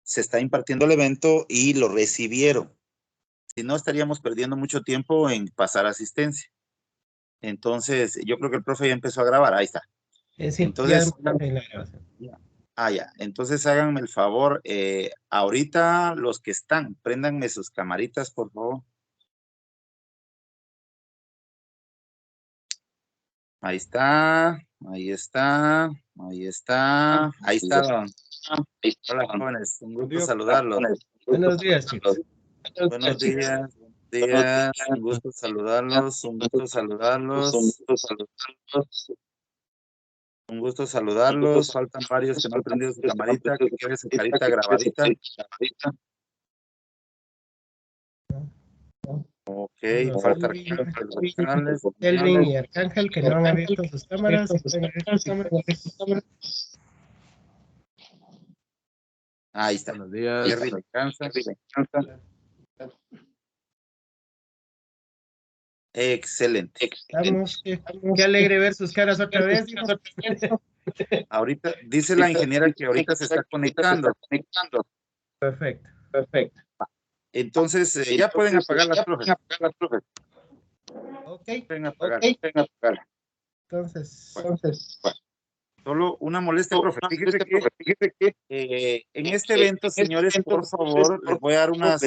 se está impartiendo el evento y lo recibieron. Si no, estaríamos perdiendo mucho tiempo en pasar asistencia. Entonces, yo creo que el profe ya empezó a grabar. Ahí está. Sí, entonces, ya en la grabación. Ya. Entonces, háganme el favor. Ahorita, los que están, préndanme sus camaritas, por favor. Ahí está. Ahí está. Ahí está. Ahí está. Hola, jóvenes. Un gusto saludarlos. Buenos días, chicos. Buenos días. Un gusto saludarlos. Un gusto saludarlos. Un gusto saludarlos. Faltan varios que no han prendido su camarita, que quiere su carita grabadita. Ok, falta Elvin y Arcángel, que no han abierto sus cámaras. Ahí está. Buenos días. Jerry descansa. Excelente. Estamos, qué alegre ver sus caras otra vez. Ahorita, dice la ingeniera que ahorita se está conectando. Perfecto. Entonces, ya pueden apagar las profes. Ok. Pueden apagar. Entonces, Solo una molestia, profe. Fíjese que en este evento, señores, por favor, les voy a dar unas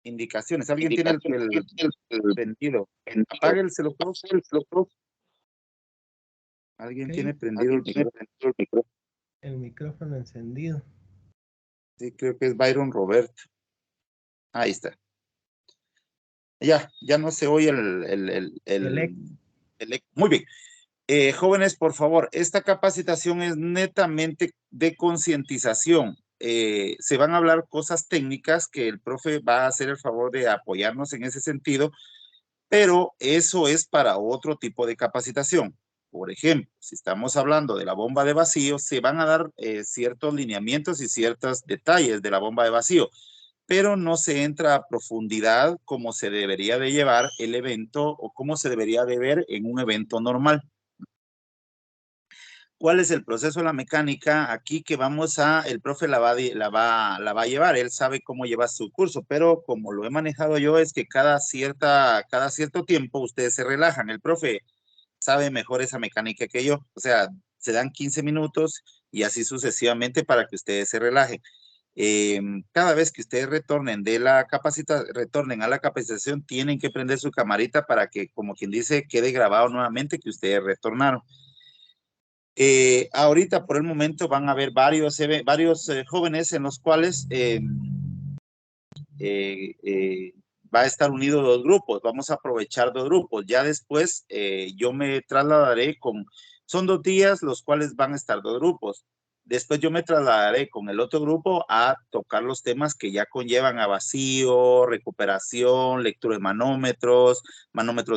indicaciones. ¿Alguien tiene el prendido? Apáguenselo, profe. ¿Alguien tiene prendido el micrófono? El micrófono encendido. Sí, creo que es Byron Roberto. Ahí está. Ya no se oye el muy bien. Jóvenes, por favor, esta capacitación es netamente de concientización. Se van a hablar cosas técnicas que el profe va a hacer el favor de apoyarnos en ese sentido, pero eso es para otro tipo de capacitación. Por ejemplo, si estamos hablando de la bomba de vacío, se van a dar ciertos lineamientos y ciertos detalles de la bomba de vacío, pero no se entra a profundidad como se debería de llevar el evento o cómo se debería de ver en un evento normal. ¿Cuál es el proceso de la mecánica? Aquí que el profe la va a llevar, él sabe cómo llevar su curso, pero como lo he manejado yo es que cada cierto tiempo ustedes se relajan. El profe sabe mejor esa mecánica que yo, o sea, se dan 15 minutos y así sucesivamente para que ustedes se relajen. Cada vez que ustedes retornen a la capacitación, tienen que prender su camarita para que, como quien dice, quede grabado nuevamente que ustedes retornaron. Ahorita, por el momento, van a haber varios jóvenes en los cuales va a estar unido 2 grupos. Vamos a aprovechar 2 grupos. Ya después yo me trasladaré son 2 días los cuales van a estar 2 grupos. Después yo me trasladaré con el otro grupo a tocar los temas que ya conllevan a vacío, recuperación, lectura de manómetros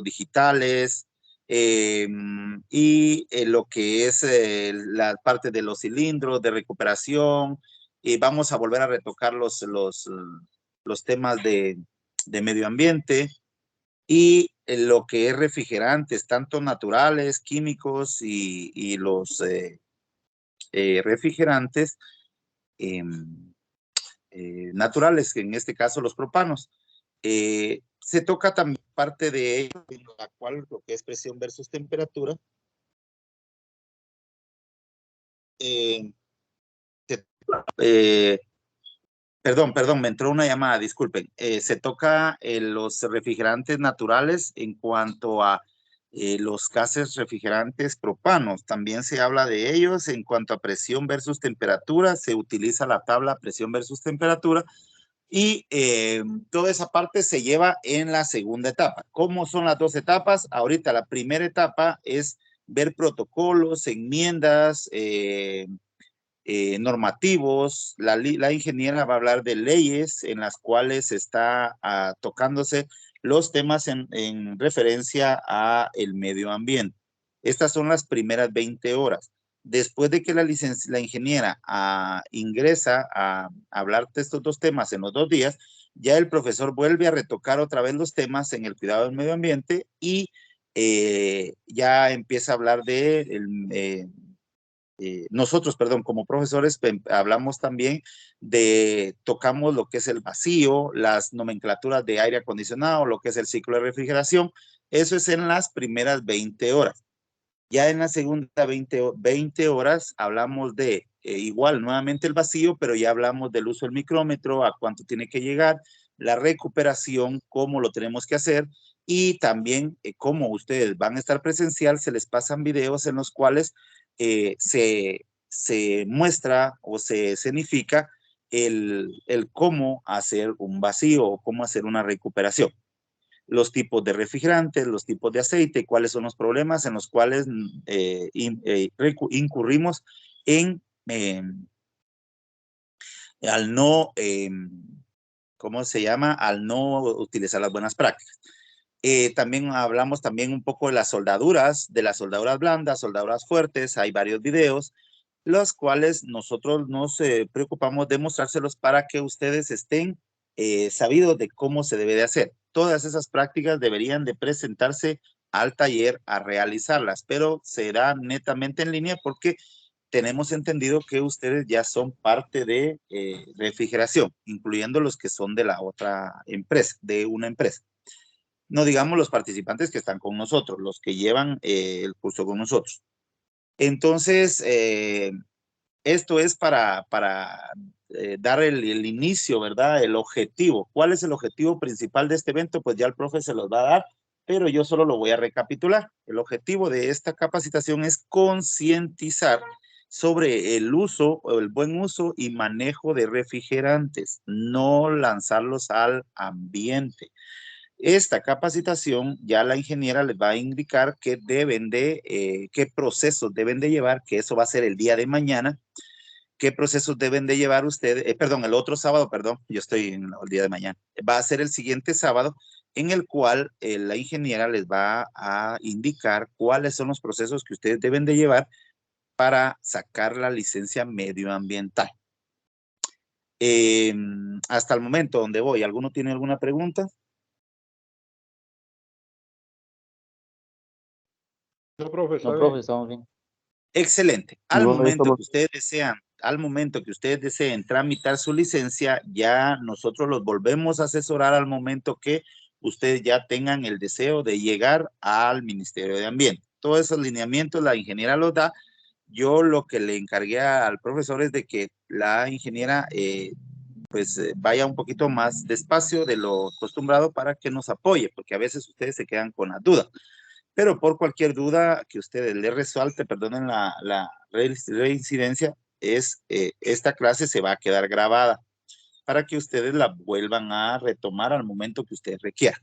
digitales, y lo que es la parte de los cilindros de recuperación. Y vamos a volver a retocar los temas de medio ambiente y lo que es refrigerantes, tanto naturales, químicos y los refrigerantes naturales, que en este caso los propanos. Se toca también parte de ello, en la cual lo que es presión versus temperatura. Perdón, me entró una llamada, disculpen. Se toca los refrigerantes naturales en cuanto a los gases refrigerantes propanos. También se habla de ellos en cuanto a presión versus temperatura. Se utiliza la tabla presión versus temperatura y toda esa parte se lleva en la segunda etapa. ¿Cómo son las 2 etapas? Ahorita la primera etapa es ver protocolos, enmiendas, normativos. La ingeniera va a hablar de leyes en las cuales está tocándose los temas en referencia a el medio ambiente. Estas son las primeras 20 horas. Después de que la ingeniera ingresa a hablar de estos 2 temas en los 2 días, ya el profesor vuelve a retocar otra vez los temas en el cuidado del medio ambiente y ya empieza a hablar de nosotros, perdón, como profesores hablamos también tocamos lo que es el vacío, las nomenclaturas de aire acondicionado, lo que es el ciclo de refrigeración. Eso es en las primeras 20 horas. Ya en la segunda 20 horas hablamos de igual, nuevamente el vacío, pero ya hablamos del uso del micrómetro, a cuánto tiene que llegar, la recuperación, cómo lo tenemos que hacer, y también cómo ustedes van a estar presencial, se les pasan videos en los cuales se muestra o se escenifica el cómo hacer un vacío o cómo hacer una recuperación. Los tipos de refrigerantes, los tipos de aceite, cuáles son los problemas en los cuales incurrimos en al no, ¿cómo se llama? Al no utilizar las buenas prácticas. También hablamos también un poco de las soldaduras blandas, soldaduras fuertes. Hay varios videos, los cuales nosotros nos preocupamos de mostrárselos para que ustedes estén sabidos de cómo se debe de hacer. Todas esas prácticas deberían de presentarse al taller a realizarlas, pero será netamente en línea porque tenemos entendido que ustedes ya son parte de refrigeración, incluyendo los que son de la otra empresa, de una empresa. No digamos los participantes que están con nosotros, los que llevan el curso con nosotros. Entonces, esto es para dar el inicio, ¿verdad? El objetivo. ¿Cuál es el objetivo principal de este evento? Pues ya el profe se los va a dar, pero yo solo lo voy a recapitular. El objetivo de esta capacitación es concientizar sobre el uso o el buen uso y manejo de refrigerantes, no lanzarlos al ambiente. Esta capacitación ya la ingeniera les va a indicar qué procesos deben de llevar, que eso va a ser el día de mañana, qué procesos deben de llevar ustedes, perdón, el otro sábado, perdón, yo estoy en el día de mañana, va a ser el siguiente sábado en el cual la ingeniera les va a indicar cuáles son los procesos que ustedes deben de llevar para sacar la licencia medioambiental. Hasta el momento donde voy, ¿alguno tiene alguna pregunta? No, profe, estamos bien. Excelente. Al momento que ustedes deseen tramitar su licencia, ya nosotros los volvemos a asesorar al momento que ustedes ya tengan el deseo de llegar al Ministerio de Ambiente. Todos esos lineamientos la ingeniera los da. Yo lo que le encargué al profesor es de que la ingeniera vaya un poquito más despacio de lo acostumbrado para que nos apoye, porque a veces ustedes se quedan con la duda. Pero por cualquier duda que ustedes le resuelten, perdonen la reincidencia, esta clase se va a quedar grabada para que ustedes la vuelvan a retomar al momento que ustedes requieran.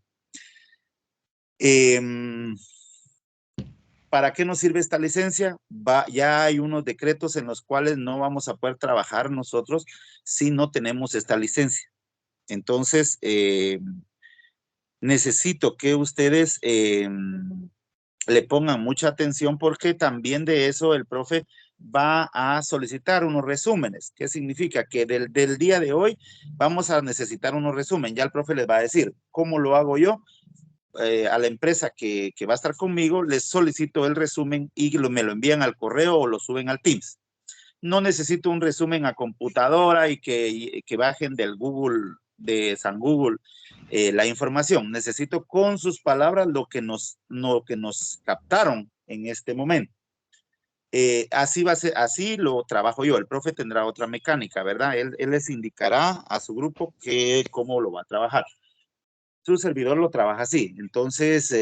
¿Para qué nos sirve esta licencia? Ya hay unos decretos en los cuales no vamos a poder trabajar nosotros si no tenemos esta licencia. Entonces, necesito que ustedes le pongan mucha atención porque también de eso el profe va a solicitar unos resúmenes. ¿Qué significa? Que del día de hoy vamos a necesitar unos resúmenes. Ya el profe les va a decir cómo lo hago yo. A la empresa que va a estar conmigo, les solicito el resumen y me lo envían al correo o lo suben al Teams. No necesito un resumen a computadora y que bajen del Google, de San Google, la información. Necesito con sus palabras lo que nos captaron en este momento. Así va a ser, así lo trabajo yo. El profe tendrá otra mecánica, ¿verdad? Él les indicará a su grupo cómo lo va a trabajar. Su servidor lo trabaja así. Entonces,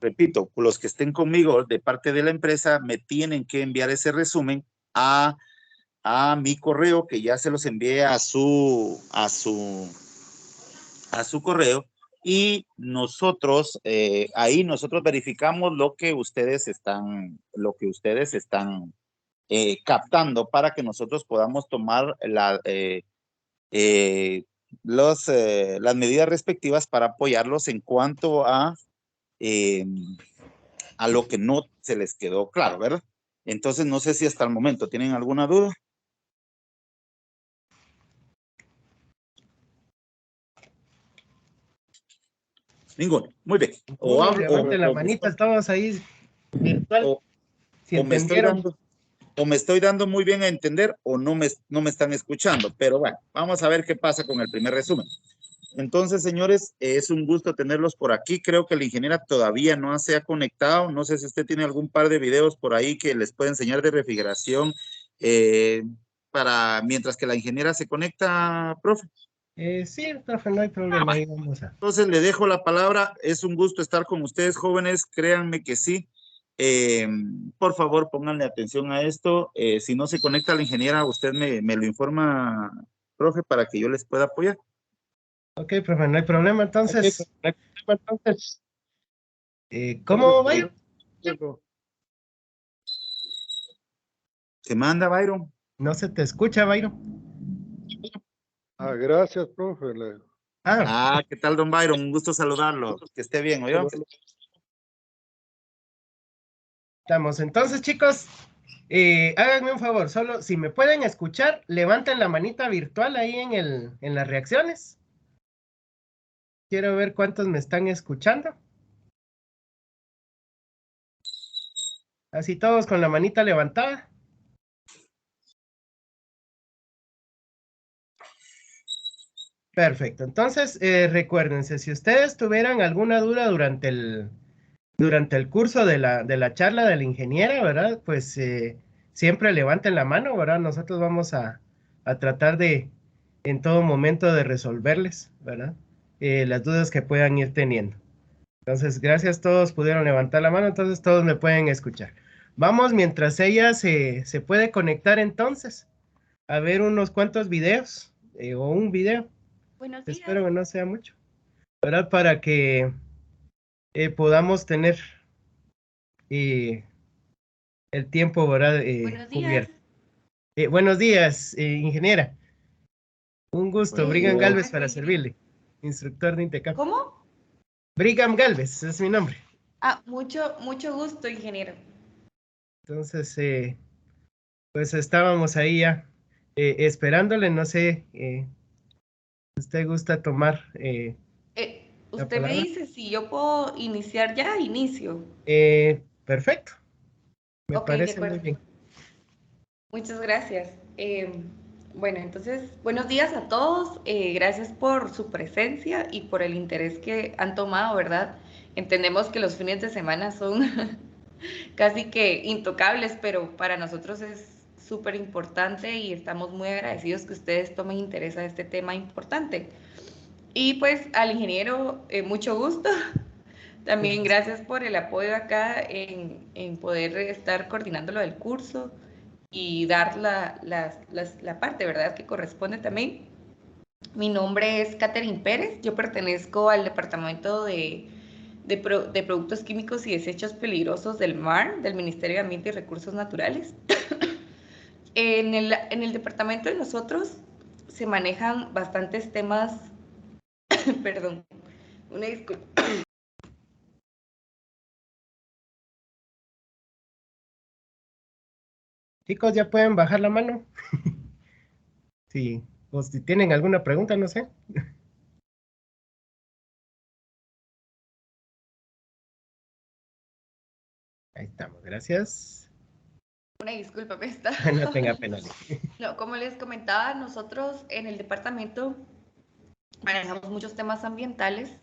repito, los que estén conmigo de parte de la empresa me tienen que enviar ese resumen a mi correo, que ya se los envié a su correo, y nosotros ahí nosotros verificamos lo que ustedes están captando para que nosotros podamos tomar las medidas respectivas para apoyarlos en cuanto a lo que no se les quedó claro, ¿verdad? Entonces, no sé si hasta el momento tienen alguna duda. Ninguno. Muy bien. Levante la manita, estamos ahí virtual. Si o me estoy entendieron. dando, o me estoy dando muy bien a entender o no me están escuchando. Pero bueno, vamos a ver qué pasa con el primer resumen. Entonces, señores, es un gusto tenerlos por aquí. Creo que la ingeniera todavía no se ha conectado. No sé si usted tiene algún par de videos por ahí que les pueda enseñar de refrigeración para mientras que la ingeniera se conecta, profe. Sí, profe, no hay problema. Ahí vamos a. Entonces le dejo la palabra. Es un gusto estar con ustedes, jóvenes. Créanme que sí. Eh, por favor, pónganle atención a esto. Si no se conecta la ingeniera, usted me lo informa, profe, para que yo les pueda apoyar. Ok, profe, no hay problema. Entonces, Entonces, ¿cómo va? Se manda, Byron. No se te escucha, Byron. gracias, profe. ¿Qué tal, don Byron? Un gusto saludarlo. Que esté bien, ¿oyó? Estamos. Entonces, chicos, háganme un favor. Solo, si me pueden escuchar, levanten la manita virtual ahí en las reacciones. Quiero ver cuántos me están escuchando. Así todos con la manita levantada. Perfecto. Entonces, recuérdense, si ustedes tuvieran alguna duda durante el curso de la charla de la ingeniera, ¿verdad? Pues siempre levanten la mano, ¿verdad? Nosotros vamos a tratar en todo momento de resolverles, ¿verdad? Las dudas que puedan ir teniendo. Entonces, gracias, todos pudieron levantar la mano, entonces todos me pueden escuchar. Vamos, mientras ella se puede conectar entonces, a ver unos cuantos videos, o un video. Buenos días. Espero que no sea mucho, ¿verdad? Para que podamos tener el tiempo, ¿verdad? Buenos días. Cubierto. Buenos días, ingeniera. Un gusto, Buenos Brigham días. Galvez para servirle, instructor de INTECAP. ¿Cómo? Brigham Galvez, es mi nombre. Mucho gusto, ingeniero. Entonces, pues estábamos ahí ya esperándole, no sé, ¿usted gusta tomar la Usted me palabra? dice si yo puedo iniciar ya, inicio. Perfecto, me Ok, de parece muy acuerdo. bien. Muchas gracias. Bueno, entonces, buenos días a todos. Gracias por su presencia y por el interés que han tomado, ¿verdad? Entendemos que los fines de semana son casi que intocables, pero para nosotros es súper importante y estamos muy agradecidos que ustedes tomen interés a este tema importante. Y pues al ingeniero, mucho gusto. También gracias por el apoyo acá en poder estar coordinando lo del curso y dar la parte, ¿verdad?, que corresponde también. Mi nombre es Catherine Pérez, yo pertenezco al Departamento de Productos Químicos y Desechos Peligrosos del MAR, del Ministerio de Ambiente y Recursos Naturales. En el departamento de nosotros se manejan bastantes temas, perdón, una disculpa. Chicos, ya pueden bajar la mano. Sí, o si tienen alguna pregunta, no sé. Ahí estamos, gracias. Una disculpa, me está. No tenga pena. No, como les comentaba, nosotros en el departamento manejamos muchos temas ambientales.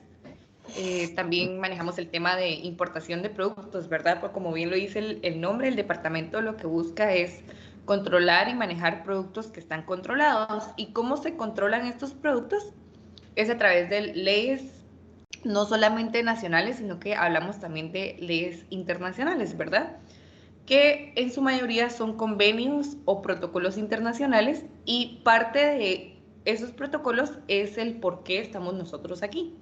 También manejamos el tema de importación de productos, ¿verdad? Pues como bien lo dice el nombre, el departamento lo que busca es controlar y manejar productos que están controlados. ¿Y cómo se controlan estos productos? Es a través de leyes no solamente nacionales, sino que hablamos también de leyes internacionales, ¿verdad? Que en su mayoría son convenios o protocolos internacionales y parte de esos protocolos es el por qué estamos nosotros aquí.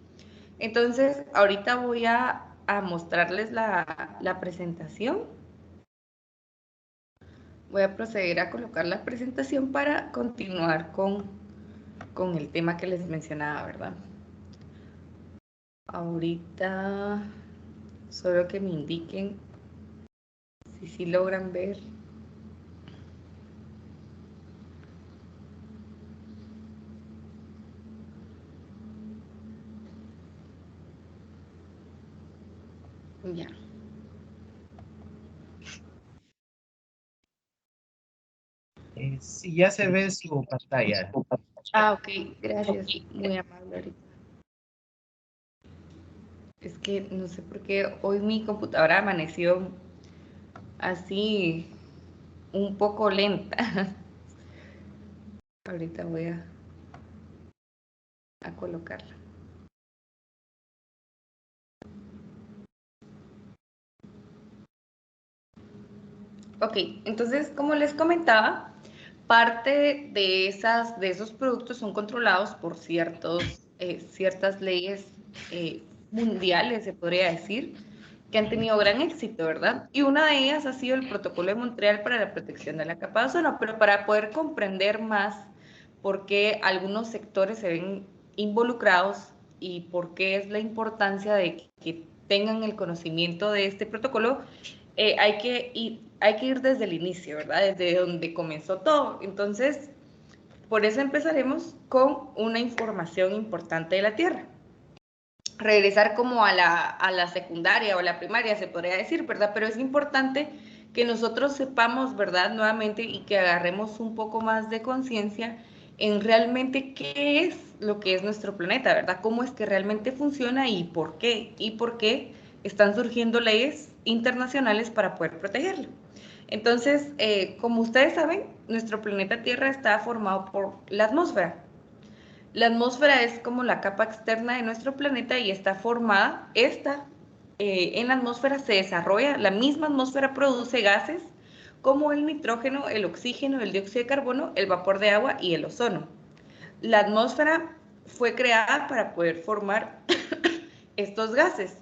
Entonces, ahorita voy a mostrarles la presentación. Voy a proceder a colocar la presentación para continuar con el tema que les mencionaba, ¿verdad? Ahorita, solo que me indiquen si sí logran ver. Ya. Sí, ya se ve su pantalla. Ah, ok, gracias. Muy amable ahorita. Es que no sé por qué hoy mi computadora amaneció así un poco lenta. Ahorita voy a colocarla. Ok, entonces como les comentaba, parte de esos productos son controlados por ciertas leyes mundiales, se podría decir, que han tenido gran éxito, ¿verdad? Y una de ellas ha sido el Protocolo de Montreal para la protección de la capa de ozono, pero para poder comprender más por qué algunos sectores se ven involucrados y por qué es la importancia de que tengan el conocimiento de este protocolo, hay que ir desde el inicio, ¿verdad? Desde donde comenzó todo. Entonces, por eso empezaremos con una información importante de la Tierra. Regresar como a la secundaria o a la primaria, se podría decir, ¿verdad? Pero es importante que nosotros sepamos, ¿verdad? Nuevamente, y que agarremos un poco más de conciencia en realmente qué es lo que es nuestro planeta, ¿verdad? Cómo es que realmente funciona y por qué están surgiendo leyes internacionales para poder protegerlo. Entonces, como ustedes saben, nuestro planeta Tierra está formado por la atmósfera. La atmósfera es como la capa externa de nuestro planeta y está formada, en la atmósfera se desarrolla, la misma atmósfera produce gases como el nitrógeno, el oxígeno, el dióxido de carbono, el vapor de agua y el ozono. La atmósfera fue creada para poder formar estos gases.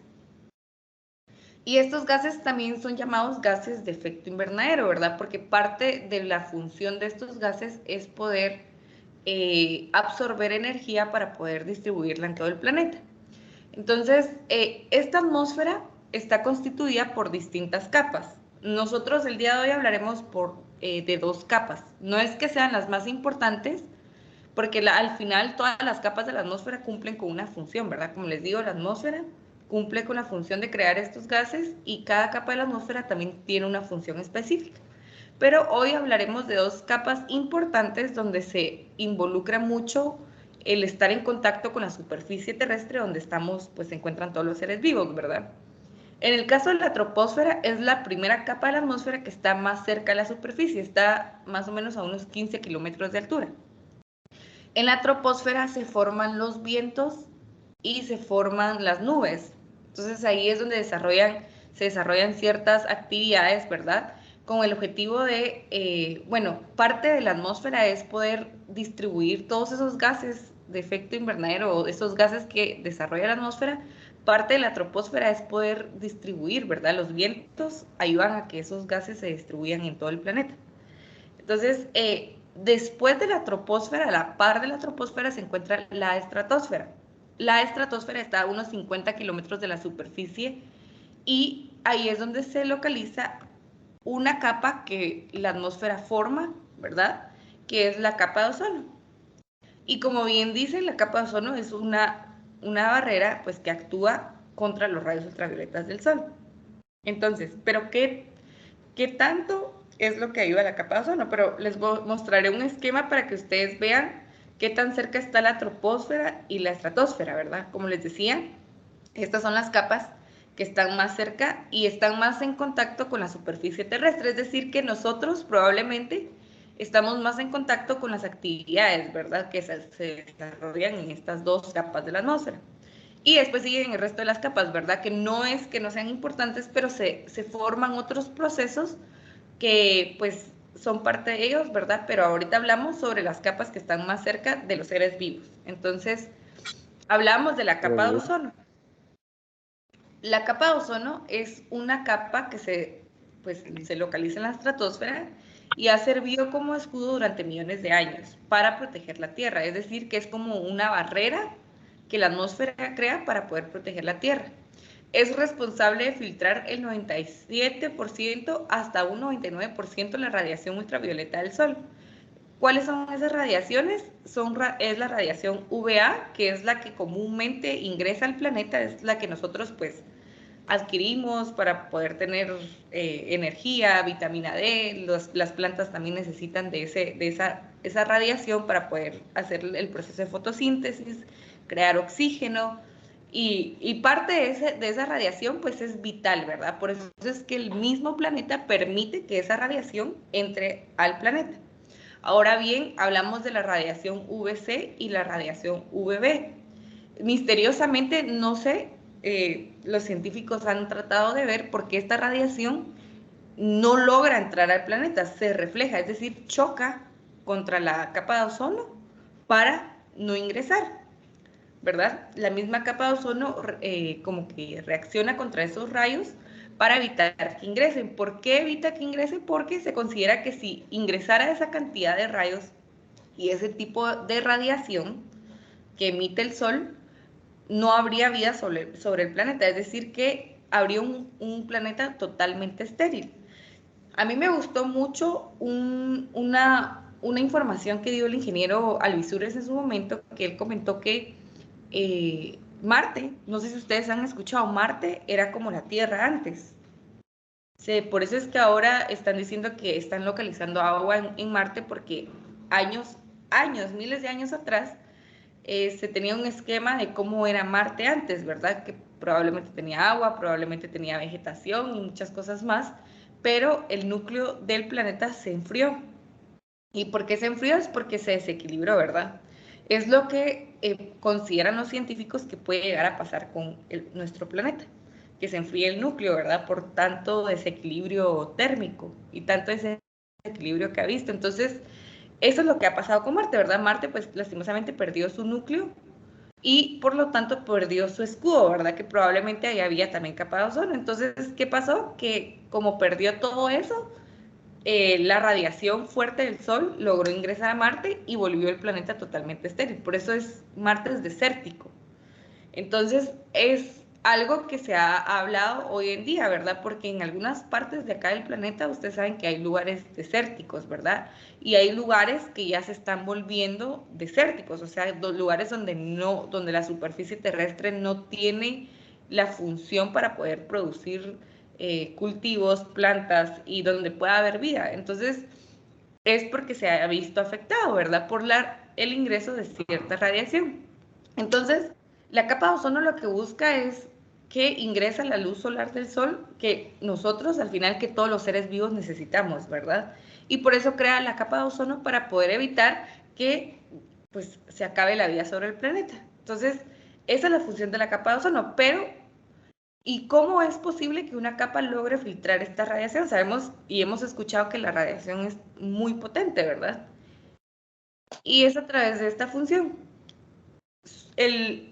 Y estos gases también son llamados gases de efecto invernadero, ¿verdad? Porque parte de la función de estos gases es poder absorber energía para poder distribuirla en todo el planeta. Entonces, esta atmósfera está constituida por distintas capas. Nosotros el día de hoy hablaremos de 2 capas. No es que sean las más importantes, porque al final todas las capas de la atmósfera cumplen con una función, ¿verdad? Como les digo, la atmósfera cumple con la función de crear estos gases y cada capa de la atmósfera también tiene una función específica. Pero hoy hablaremos de 2 capas importantes donde se involucra mucho el estar en contacto con la superficie terrestre donde estamos, pues se encuentran todos los seres vivos, ¿verdad? En el caso de la troposfera, es la primera capa de la atmósfera que está más cerca de la superficie, está más o menos a unos 15 kilómetros de altura. En la troposfera se forman los vientos y se forman las nubes. Entonces ahí es donde se desarrollan ciertas actividades, ¿verdad? Con el objetivo de, parte de la atmósfera es poder distribuir todos esos gases de efecto invernadero o esos gases que desarrolla la atmósfera. Parte de la troposfera es poder distribuir, ¿verdad? Los vientos ayudan a que esos gases se distribuyan en todo el planeta. Entonces, después de la troposfera, a la par de la troposfera, se encuentra la estratosfera. La estratosfera está a unos 50 kilómetros de la superficie y ahí es donde se localiza una capa que la atmósfera forma, ¿verdad? Que es la capa de ozono. Y como bien dice, la capa de ozono es una barrera pues, que actúa contra los rayos ultravioletas del sol. Entonces, ¿pero qué tanto es lo que ayuda a la capa de ozono? Pero les mostraré un esquema para que ustedes vean qué tan cerca está la troposfera y la estratosfera, ¿verdad? Como les decía, estas son las capas que están más cerca y están más en contacto con la superficie terrestre, es decir, que nosotros probablemente estamos más en contacto con las actividades, ¿verdad?, que se desarrollan en estas 2 capas de la atmósfera. Y después siguen el resto de las capas, ¿verdad? Que no es que no sean importantes, pero se forman otros procesos que pues son parte de ellos, ¿verdad? Pero ahorita hablamos sobre las capas que están más cerca de los seres vivos. Entonces, hablamos de la capa de ozono. La capa de ozono es una capa que se localiza en la estratosfera y ha servido como escudo durante millones de años para proteger la Tierra. Es decir, que es como una barrera que la atmósfera crea para poder proteger la Tierra. Es responsable de filtrar el 97% hasta un 99% de la radiación ultravioleta del Sol. ¿Cuáles son esas radiaciones? Es la radiación UVA, que es la que comúnmente ingresa al planeta, es la que nosotros pues adquirimos para poder tener energía, vitamina D. Las plantas también necesitan de esa radiación para poder hacer el proceso de fotosíntesis, crear oxígeno. Y parte de esa radiación pues es vital, ¿verdad? Por eso es que el mismo planeta permite que esa radiación entre al planeta. Ahora bien, hablamos de la radiación UVC y la radiación UVB. Misteriosamente, no sé, los científicos han tratado de ver por qué esta radiación no logra entrar al planeta, se refleja, es decir, choca contra la capa de ozono para no ingresar, ¿verdad? La misma capa de ozono como que reacciona contra esos rayos para evitar que ingresen. ¿Por qué evita que ingresen? Porque se considera que si ingresara esa cantidad de rayos y ese tipo de radiación que emite el Sol, no habría vida sobre el planeta, es decir, que habría un planeta totalmente estéril. A mí me gustó mucho una información que dio el ingeniero Alvisures en su momento, que él comentó que Marte, no sé si ustedes han escuchado, Marte era como la Tierra antes. Por eso es que ahora están diciendo que están localizando agua en Marte, porque miles de años atrás, se tenía un esquema de cómo era Marte antes, ¿verdad? Que probablemente tenía agua, probablemente tenía vegetación y muchas cosas más, pero el núcleo del planeta se enfrió. ¿Y por qué se enfrió? Es porque se desequilibró, ¿verdad? Es lo que consideran los científicos que puede llegar a pasar con nuestro planeta, que se enfríe el núcleo, ¿verdad? Por tanto desequilibrio térmico y tanto desequilibrio que ha visto. Entonces, eso es lo que ha pasado con Marte, ¿verdad? Marte, pues, lastimosamente perdió su núcleo y, por lo tanto, perdió su escudo, ¿verdad? Que probablemente ahí había también capa de ozono. Entonces, ¿qué pasó? Que como perdió todo eso, la radiación fuerte del Sol logró ingresar a Marte y volvió el planeta totalmente estéril. Por eso Marte es desértico. Entonces, es algo que se ha hablado hoy en día, ¿verdad? Porque en algunas partes de acá del planeta, ustedes saben que hay lugares desérticos, ¿verdad? Y hay lugares que ya se están volviendo desérticos, o sea, lugares donde la superficie terrestre no tiene la función para poder producir cultivos, plantas y donde pueda haber vida. Entonces, es porque se ha visto afectado, ¿verdad? Por el ingreso de cierta radiación. Entonces, la capa de ozono lo que busca es que ingresa la luz solar del Sol, que nosotros, al final, que todos los seres vivos necesitamos, ¿verdad? Y por eso crea la capa de ozono para poder evitar que, pues, se acabe la vida sobre el planeta. Entonces, esa es la función de la capa de ozono, pero ¿y cómo es posible que una capa logre filtrar esta radiación? Sabemos y hemos escuchado que la radiación es muy potente, ¿verdad? Y es a través de esta función.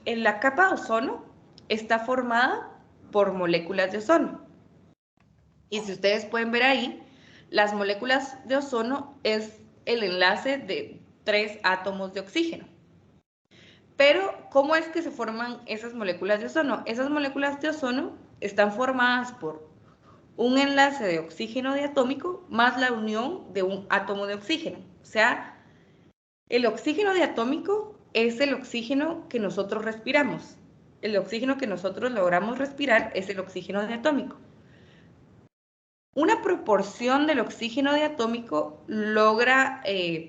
La capa de ozono está formada por moléculas de ozono. Y si ustedes pueden ver ahí, las moléculas de ozono es el enlace de 3 átomos de oxígeno. Pero, ¿cómo es que se forman esas moléculas de ozono? Esas moléculas de ozono están formadas por un enlace de oxígeno diatómico más la unión de un átomo de oxígeno. O sea, el oxígeno diatómico es el oxígeno que nosotros respiramos. El oxígeno que nosotros logramos respirar es el oxígeno diatómico. Una proporción del oxígeno diatómico logra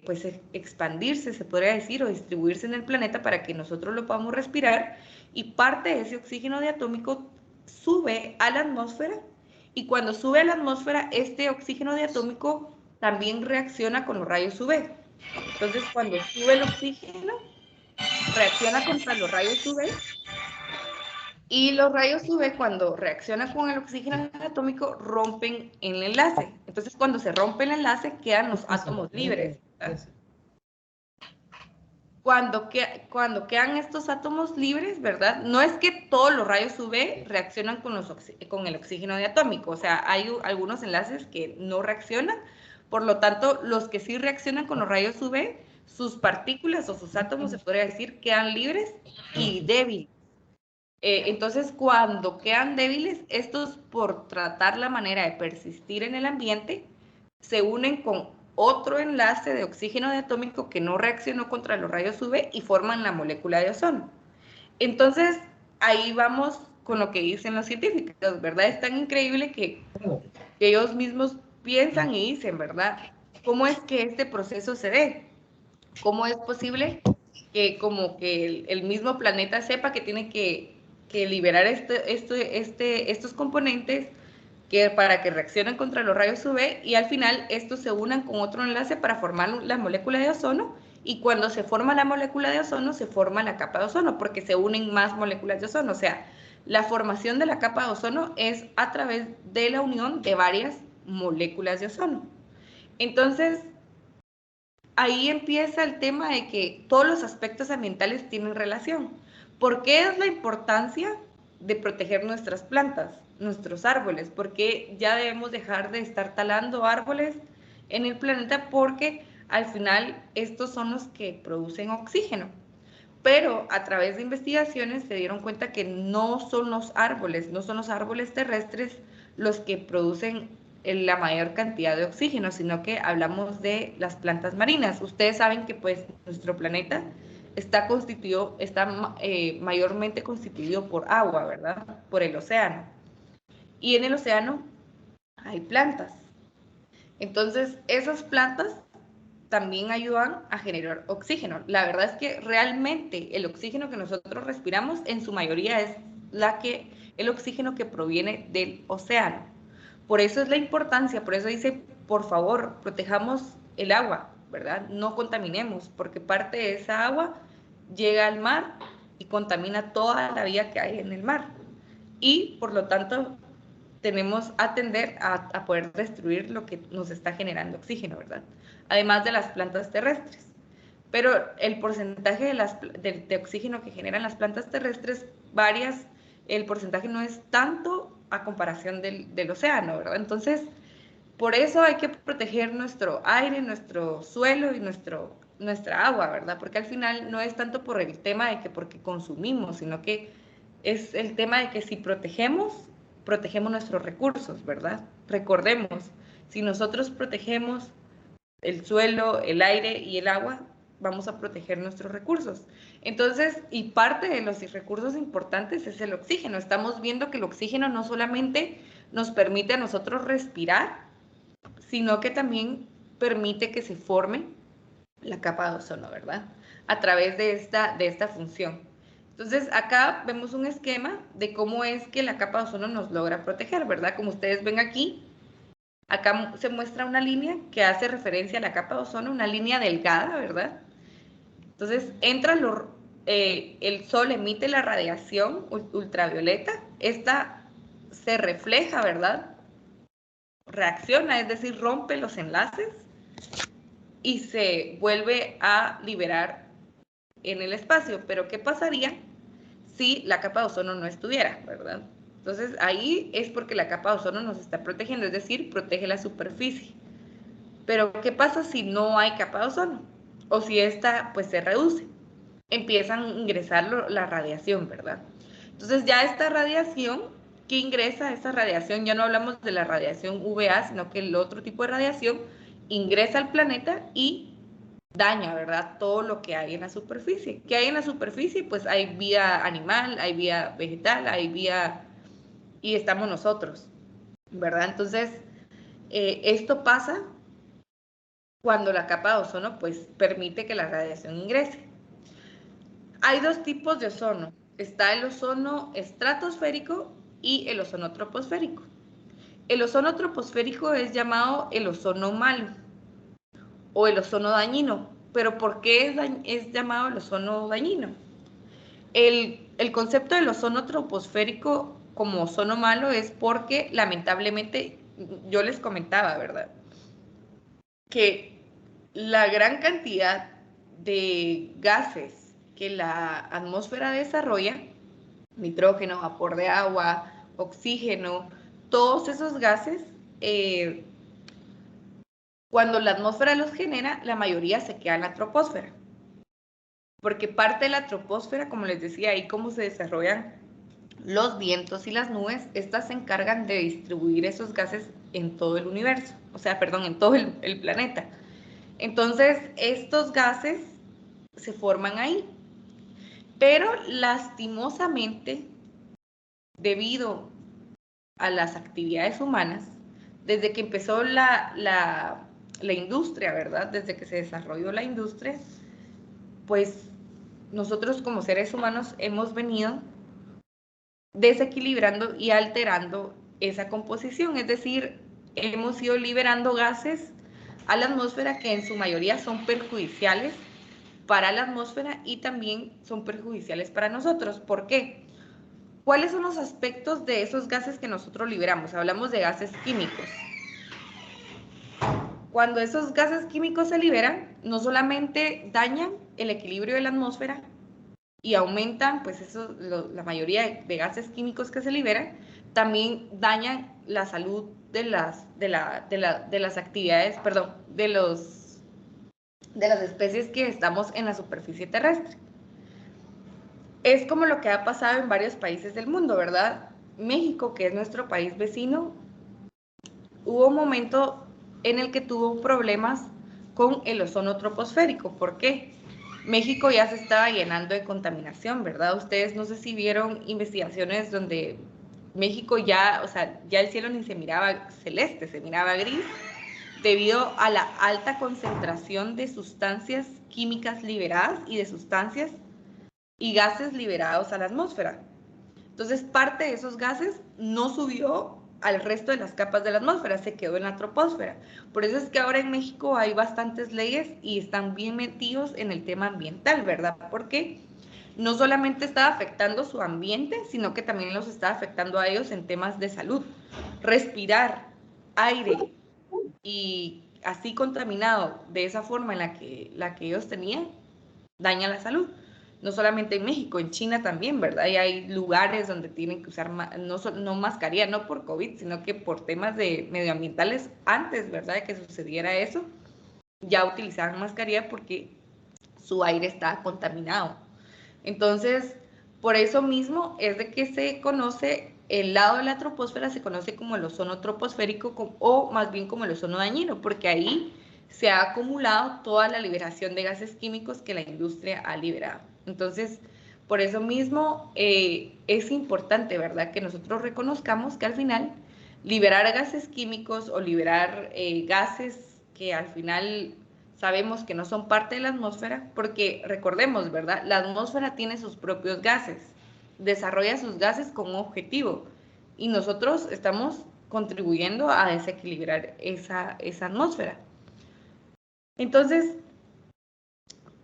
pues expandirse, se podría decir, o distribuirse en el planeta para que nosotros lo podamos respirar, y parte de ese oxígeno diatómico sube a la atmósfera, y cuando sube a la atmósfera, este oxígeno diatómico también reacciona con los rayos UV. Entonces, cuando sube el oxígeno, reacciona contra los rayos UV, y los rayos UV, cuando reaccionan con el oxígeno atómico, rompen el enlace. Entonces, cuando se rompe el enlace, quedan los átomos libres, ¿verdad? Cuando quedan estos átomos libres, ¿verdad? No es que todos los rayos UV reaccionan con el oxígeno diatómico. O sea, hay algunos enlaces que no reaccionan. Por lo tanto, los que sí reaccionan con los rayos UV, sus partículas o sus átomos, se podría decir, quedan libres y débiles. Entonces, cuando quedan débiles, estos, por tratar la manera de persistir en el ambiente, se unen con otro enlace de oxígeno diatómico que no reaccionó contra los rayos UV y forman la molécula de ozono. Entonces, ahí vamos con lo que dicen los científicos, ¿verdad? Es tan increíble que ellos mismos piensan y dicen, ¿verdad? ¿Cómo es que este proceso se dé? ¿Cómo es posible que como que el mismo planeta sepa que tiene que liberar estos componentes para que reaccionen contra los rayos UV y al final estos se unan con otro enlace para formar la molécula de ozono? Y cuando se forma la molécula de ozono, se forma la capa de ozono, porque se unen más moléculas de ozono. O sea, la formación de la capa de ozono es a través de la unión de varias moléculas de ozono. Entonces, ahí empieza el tema de que todos los aspectos ambientales tienen relación. ¿Por qué es la importancia de proteger nuestras plantas, nuestros árboles? Porque ya debemos dejar de estar talando árboles en el planeta, porque al final estos son los que producen oxígeno. Pero a través de investigaciones se dieron cuenta que no son los árboles terrestres los que producen la mayor cantidad de oxígeno, sino que hablamos de las plantas marinas. Ustedes saben que pues nuestro planeta está mayormente constituido por agua, ¿verdad? Por el océano. Y en el océano hay plantas. Entonces, esas plantas también ayudan a generar oxígeno. La verdad es que realmente el oxígeno que nosotros respiramos en su mayoría es el oxígeno que proviene del océano. Por eso es la importancia, por eso dice, por favor, protejamos el agua, ¿verdad? No contaminemos, porque parte de esa agua llega al mar y contamina toda la vida que hay en el mar. Y por lo tanto, tenemos que atender a poder destruir lo que nos está generando oxígeno, ¿verdad? Además de las plantas terrestres. Pero el porcentaje de oxígeno que generan las plantas terrestres, el porcentaje no es tanto a comparación del océano, ¿verdad? Entonces, por eso hay que proteger nuestro aire, nuestro suelo y nuestra agua, ¿verdad? Porque al final no es tanto por el tema de que porque consumimos, sino que es el tema de que si protegemos nuestros recursos, ¿verdad? Recordemos, si nosotros protegemos el suelo, el aire y el agua, vamos a proteger nuestros recursos. Entonces, y parte de los recursos importantes es el oxígeno. Estamos viendo que el oxígeno no solamente nos permite a nosotros respirar, sino que también permite que se forme la capa de ozono, ¿verdad? A través de esta función. Entonces, acá vemos un esquema de cómo es que la capa de ozono nos logra proteger, ¿verdad? Como ustedes ven aquí, acá se muestra una línea que hace referencia a la capa de ozono, una línea delgada, ¿verdad? Entonces, el sol emite la radiación ultravioleta, esta se refleja, ¿verdad? Reacciona, es decir, rompe los enlaces y se vuelve a liberar en el espacio. Pero ¿qué pasaría si la capa de ozono no estuviera, verdad? Entonces ahí es porque la capa de ozono nos está protegiendo, es decir, protege la superficie. Pero ¿qué pasa si no hay capa de ozono? O si esta pues se reduce. Empiezan a ingresar la radiación, ¿verdad? Entonces ya esta radiación que ingresa, esta radiación, ya no hablamos de la radiación UVA, sino que el otro tipo de radiación ingresa al planeta y daña, ¿verdad? Todo lo que hay en la superficie. ¿Qué hay en la superficie? Pues hay vida animal, hay vida vegetal, hay vida y estamos nosotros, ¿verdad? Entonces, esto pasa cuando la capa de ozono pues permite que la radiación ingrese. Hay dos tipos de ozono. Está el ozono estratosférico y el ozono troposférico. El ozono troposférico es llamado el ozono malo o el ozono dañino. ¿Pero por qué es llamado el ozono dañino? El concepto del ozono troposférico como ozono malo es porque lamentablemente, yo les comentaba, ¿verdad? Que la gran cantidad de gases que la atmósfera desarrolla, nitrógeno, vapor de agua, oxígeno, todos esos gases, cuando la atmósfera los genera, la mayoría se queda en la troposfera. Porque parte de la troposfera, como les decía, ahí cómo se desarrollan los vientos y las nubes, estas se encargan de distribuir esos gases en todo el universo, o sea, perdón, en todo el planeta. Entonces, estos gases se forman ahí, pero lastimosamente debido a las actividades humanas, desde que empezó la industria, ¿verdad? Desde que se desarrolló la industria, pues nosotros como seres humanos hemos venido desequilibrando y alterando esa composición, es decir, hemos ido liberando gases a la atmósfera que en su mayoría son perjudiciales para la atmósfera y también son perjudiciales para nosotros. ¿Por qué? ¿Cuáles son los aspectos de esos gases que nosotros liberamos? Hablamos de gases químicos. Cuando esos gases químicos se liberan, no solamente dañan el equilibrio de la atmósfera y aumentan, pues eso, la mayoría de gases químicos que se liberan, también dañan la salud de las actividades, perdón, de las especies que estamos en la superficie terrestre. Es como lo que ha pasado en varios países del mundo, ¿verdad? México, que es nuestro país vecino, hubo un momento en el que tuvo problemas con el ozono troposférico. ¿Por qué? México ya se estaba llenando de contaminación, ¿verdad? Ustedes no sé si vieron investigaciones donde México ya, o sea, ya el cielo ni se miraba celeste, se miraba gris, debido a la alta concentración de sustancias químicas liberadas y de sustancias y gases liberados a la atmósfera. Entonces, parte de esos gases no subió al resto de las capas de la atmósfera, se quedó en la troposfera. Por eso es que ahora en México hay bastantes leyes y están bien metidos en el tema ambiental, ¿verdad? Porque no solamente está afectando su ambiente, sino que también los está afectando a ellos en temas de salud. Respirar aire y así contaminado de esa forma en la que ellos tenían, daña la salud. No solamente en México, en China también, ¿verdad? Y hay lugares donde tienen que usar no mascarilla, no por COVID, sino que por temas de medioambientales antes, ¿verdad? De que sucediera eso, ya utilizaban mascarilla porque su aire estaba contaminado. Entonces, por eso mismo es de que se conoce, el lado de la troposfera se conoce como el ozono troposférico o más bien como el ozono dañino, porque ahí se ha acumulado toda la liberación de gases químicos que la industria ha liberado. Entonces, por eso mismo es importante, ¿verdad?, que nosotros reconozcamos que al final liberar gases químicos o liberar gases que al final sabemos que no son parte de la atmósfera, porque recordemos, ¿verdad?, la atmósfera tiene sus propios gases, desarrolla sus gases con un objetivo y nosotros estamos contribuyendo a desequilibrar esa atmósfera. Entonces,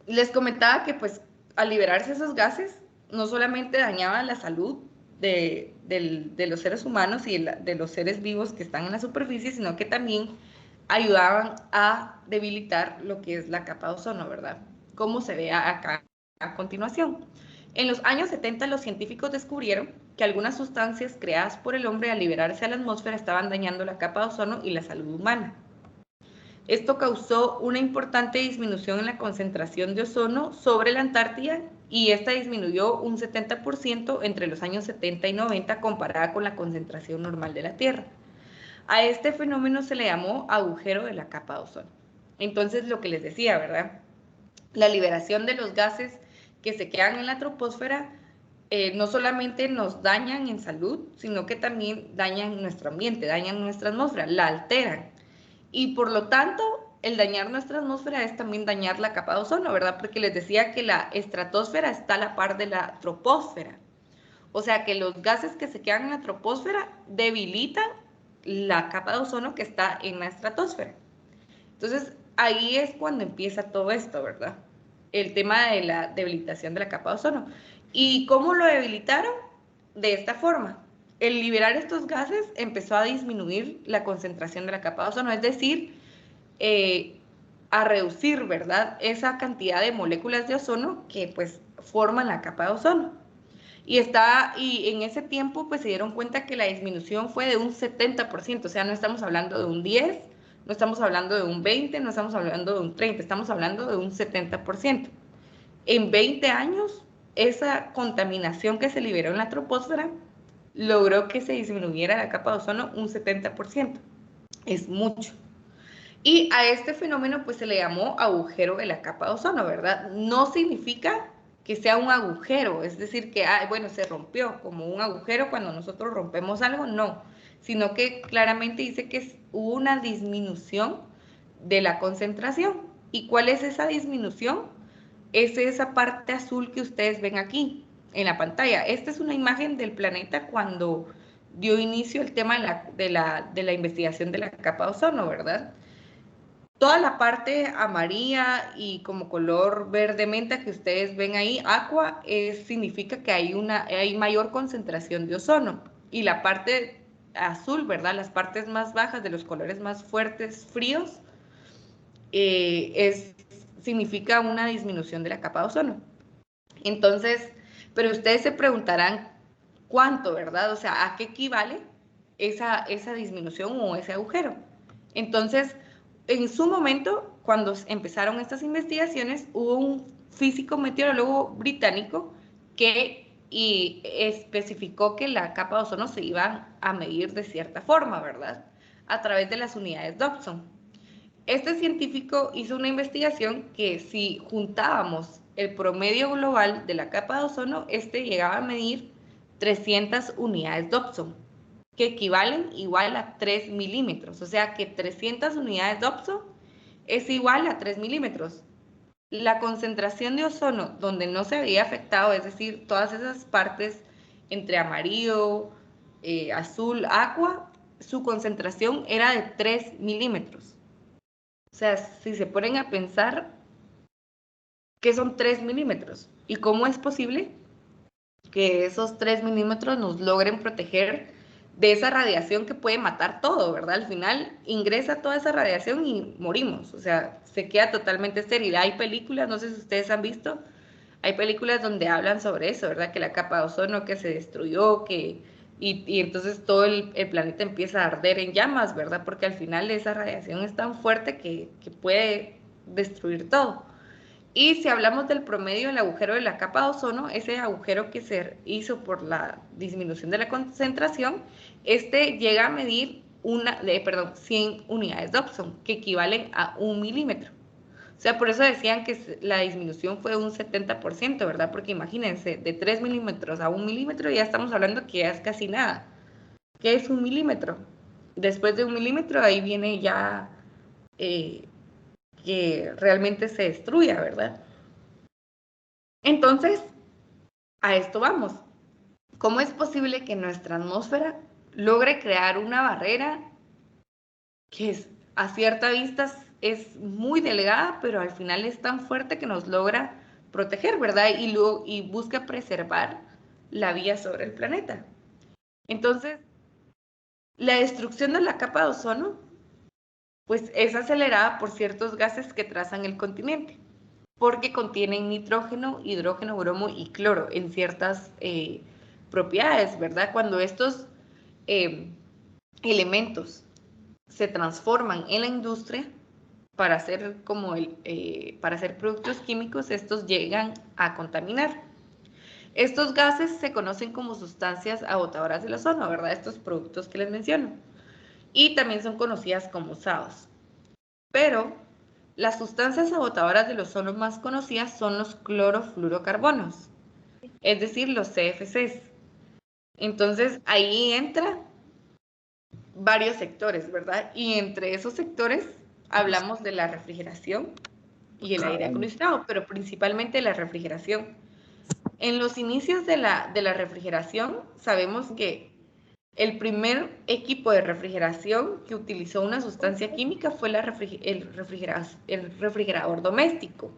les comentaba que pues al liberarse esos gases, no solamente dañaban la salud de los seres humanos y de los seres vivos que están en la superficie, sino que también ayudaban a debilitar lo que es la capa de ozono, ¿verdad? Como se ve acá a continuación. En los años 70 los científicos descubrieron que algunas sustancias creadas por el hombre al liberarse a la atmósfera estaban dañando la capa de ozono y la salud humana. Esto causó una importante disminución en la concentración de ozono sobre la Antártida y esta disminuyó un 70% entre los años 70 y 90 comparada con la concentración normal de la Tierra. A este fenómeno se le llamó agujero de la capa de ozono. Entonces, lo que les decía, ¿verdad? La liberación de los gases que se quedan en la troposfera no solamente nos dañan en salud, sino que también dañan nuestro ambiente, dañan nuestra atmósfera, la alteran. Y por lo tanto, el dañar nuestra atmósfera es también dañar la capa de ozono, ¿verdad? Porque les decía que la estratosfera está a la par de la troposfera. O sea que los gases que se quedan en la troposfera debilitan la capa de ozono que está en la estratosfera. Entonces, ahí es cuando empieza todo esto, ¿verdad? El tema de la debilitación de la capa de ozono. ¿Y cómo lo debilitaron? De esta forma. El liberar estos gases empezó a disminuir la concentración de la capa de ozono, es decir, a reducir, ¿verdad?, esa cantidad de moléculas de ozono que pues forman la capa de ozono. Y en ese tiempo pues se dieron cuenta que la disminución fue de un 70%, o sea, no estamos hablando de un 10, no estamos hablando de un 20, no estamos hablando de un 30, estamos hablando de un 70%. En 20 años, esa contaminación que se liberó en la troposfera logró que se disminuyera la capa de ozono un 70%. Es mucho. Y a este fenómeno pues se le llamó agujero de la capa de ozono, ¿verdad? No significa que sea un agujero, es decir, que, bueno, se rompió como un agujero cuando nosotros rompemos algo, no, sino que claramente dice que hubo una disminución de la concentración. ¿Y cuál es esa disminución? Es esa parte azul que ustedes ven aquí en la pantalla. Esta es una imagen del planeta cuando dio inicio el tema de la investigación de la capa de ozono, ¿verdad? Toda la parte amarilla y como color verde menta que ustedes ven ahí, aqua, significa que hay mayor concentración de ozono. Y la parte azul, ¿verdad? Las partes más bajas de los colores más fuertes, fríos, significa una disminución de la capa de ozono. Entonces, pero ustedes se preguntarán cuánto, ¿verdad? O sea, ¿a qué equivale esa disminución o ese agujero? Entonces, en su momento, cuando empezaron estas investigaciones, hubo un físico meteorólogo británico que especificó que la capa de ozono se iba a medir de cierta forma, ¿verdad? A través de las unidades Dobson. Este científico hizo una investigación que si juntábamos el promedio global de la capa de ozono, llegaba a medir 300 unidades Dobson, que equivalen igual a 3 milímetros. O sea que 300 unidades Dobson es igual a 3 milímetros. La concentración de ozono donde no se había afectado, es decir, todas esas partes entre amarillo, azul, aqua, su concentración era de 3 milímetros. O sea, si se ponen a pensar, ¿qué son 3 milímetros? ¿Y cómo es posible que esos 3 milímetros nos logren proteger de esa radiación que puede matar todo, ¿verdad? Al final ingresa toda esa radiación y morimos, o sea, se queda totalmente estéril. Hay películas, no sé si ustedes han visto, hay películas donde hablan sobre eso, ¿verdad? Que la capa de ozono que se destruyó, y entonces todo el planeta empieza a arder en llamas, ¿verdad? Porque al final esa radiación es tan fuerte que puede destruir todo. Y si hablamos del promedio del agujero de la capa de ozono, ese agujero que se hizo por la disminución de la concentración, llega a medir 100 unidades Dobson, que equivalen a 1 milímetro. O sea, por eso decían que la disminución fue un 70%, ¿verdad? Porque imagínense, de 3 milímetros a 1 milímetro ya estamos hablando que ya es casi nada. ¿Qué es 1 milímetro? Después de 1 milímetro ahí viene ya que realmente se destruya, ¿verdad? Entonces, a esto vamos. ¿Cómo es posible que nuestra atmósfera logre crear una barrera que a cierta vista es muy delgada, pero al final es tan fuerte que nos logra proteger, ¿verdad? Y busca preservar la vida sobre el planeta. Entonces, la destrucción de la capa de ozono, pues es acelerada por ciertos gases que trazan el continente, porque contienen nitrógeno, hidrógeno, bromo y cloro en ciertas propiedades, ¿verdad? Cuando estos elementos se transforman en la industria para hacer productos químicos, estos llegan a contaminar. Estos gases se conocen como sustancias agotadoras del ozono, ¿verdad? Estos productos que les menciono. Y también son conocidas como SAOs. Pero las sustancias agotadoras del ozono más conocidas son los clorofluorocarbonos, es decir, los CFCs. Entonces, ahí entra varios sectores, ¿verdad? Y entre esos sectores hablamos de la refrigeración y el aire acondicionado, pero principalmente la refrigeración. En los inicios de la refrigeración, sabemos que el primer equipo de refrigeración que utilizó una sustancia química fue el refrigerador doméstico.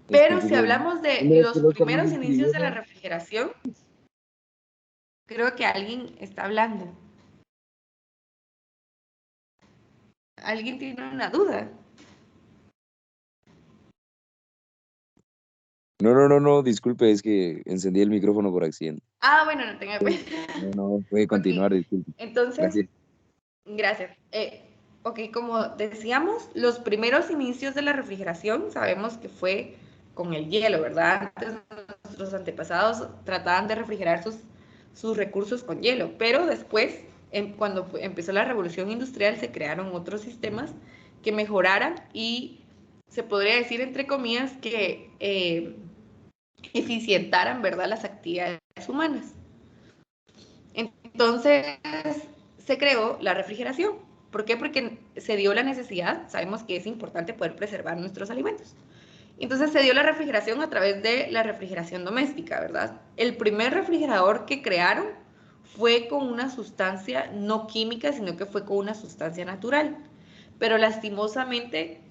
Pero si hablamos de los primeros inicios de la refrigeración, creo que alguien está hablando. ¿Alguien tiene una duda? No, disculpe, es que encendí el micrófono por accidente. Bueno, no tenga pena. No, puede continuar, okay. Disculpe. Entonces, gracias. Ok, como decíamos, los primeros inicios de la refrigeración sabemos que fue con el hielo, ¿verdad? Antes nuestros antepasados trataban de refrigerar sus recursos con hielo, pero después, cuando empezó la revolución industrial, se crearon otros sistemas que mejoraran y se podría decir, entre comillas, que eficientaran, ¿verdad?, las actividades humanas. Entonces, se creó la refrigeración. ¿Por qué? Porque se dio la necesidad, sabemos que es importante poder preservar nuestros alimentos. Entonces se dio la refrigeración a través de la refrigeración doméstica, ¿verdad? El primer refrigerador que crearon fue con una sustancia no química, sino que fue con una sustancia natural. Pero lastimosamente,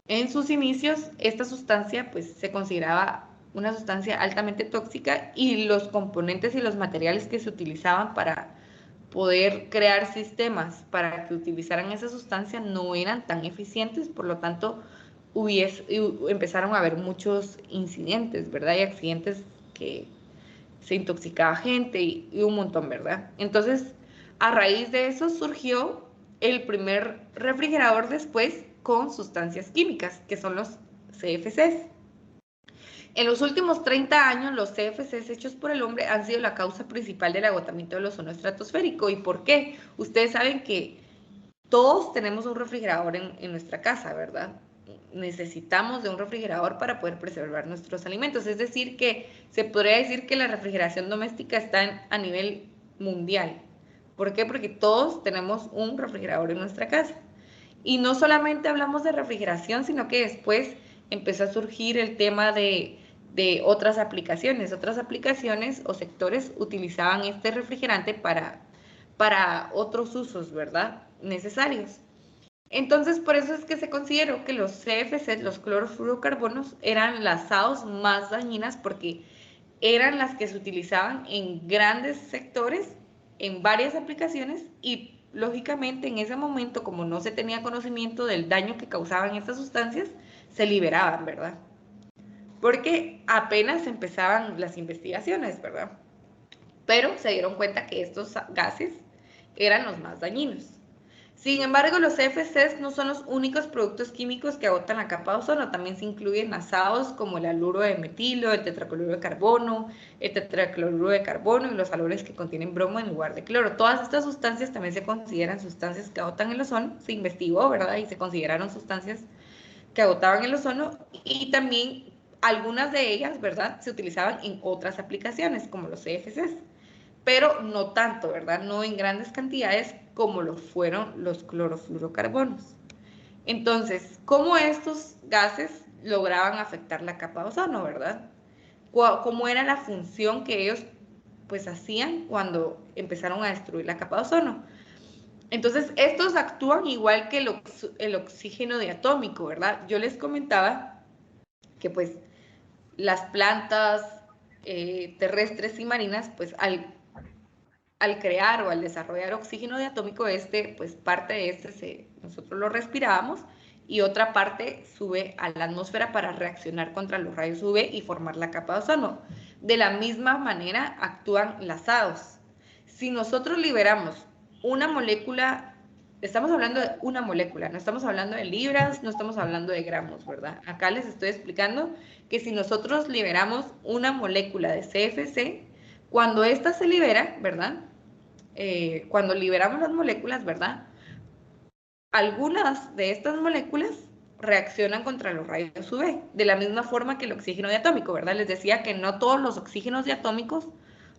en sus inicios, esta sustancia pues se consideraba una sustancia altamente tóxica y los componentes y los materiales que se utilizaban para poder crear sistemas para que utilizaran esa sustancia no eran tan eficientes, por lo tanto empezaron a haber muchos incidentes, ¿verdad? Y accidentes que se intoxicaba gente y un montón, ¿verdad? Entonces, a raíz de eso surgió el primer refrigerador después con sustancias químicas, que son los CFCs. En los últimos 30 años, los CFCs hechos por el hombre han sido la causa principal del agotamiento del ozono estratosférico. ¿Y por qué? Ustedes saben que todos tenemos un refrigerador en nuestra casa, ¿verdad? Necesitamos de un refrigerador para poder preservar nuestros alimentos. Es decir, que se podría decir que la refrigeración doméstica está a nivel mundial. ¿Por qué? Porque todos tenemos un refrigerador en nuestra casa. Y no solamente hablamos de refrigeración, sino que después empezó a surgir el tema de otras aplicaciones. Otras aplicaciones o sectores utilizaban este refrigerante para otros usos, ¿verdad?, necesarios. Entonces, por eso es que se consideró que los CFC, los clorofluorocarbonos, eran las SAOs más dañinas porque eran las que se utilizaban en grandes sectores, en varias aplicaciones y lógicamente en ese momento, como no se tenía conocimiento del daño que causaban estas sustancias, se liberaban, ¿verdad? Porque apenas empezaban las investigaciones, ¿verdad? Pero se dieron cuenta que estos gases eran los más dañinos. Sin embargo, los CFCs no son los únicos productos químicos que agotan la capa de ozono, también se incluyen asados como el haluro de metilo, el tetracloruro de carbono, el tetracloruro de carbono y los salones que contienen bromo en lugar de cloro. Todas estas sustancias también se consideran sustancias que agotan el ozono, se investigó, ¿verdad? Y se consideraron sustancias que agotaban el ozono y también algunas de ellas, ¿verdad?, se utilizaban en otras aplicaciones como los CFCs. Pero no tanto, ¿verdad? No en grandes cantidades como lo fueron los clorofluorocarbonos. Entonces, ¿cómo estos gases lograban afectar la capa de ozono, verdad? ¿Cómo era la función que ellos pues hacían cuando empezaron a destruir la capa de ozono? Entonces, estos actúan igual que el oxígeno diatómico, ¿verdad? Yo les comentaba que pues las plantas terrestres y marinas, pues al crear o al desarrollar oxígeno diatómico, pues parte de nosotros lo respirábamos y otra parte sube a la atmósfera para reaccionar contra los rayos UV y formar la capa de ozono. De la misma manera actúan las SAOs. Si nosotros liberamos una molécula, estamos hablando de una molécula, no estamos hablando de libras, no estamos hablando de gramos, ¿verdad? Acá les estoy explicando que si nosotros liberamos una molécula de CFC, cuando esta se libera, ¿verdad?, cuando liberamos las moléculas, ¿verdad?, algunas de estas moléculas reaccionan contra los rayos UV, de la misma forma que el oxígeno diatómico, ¿verdad? Les decía que no todos los oxígenos diatómicos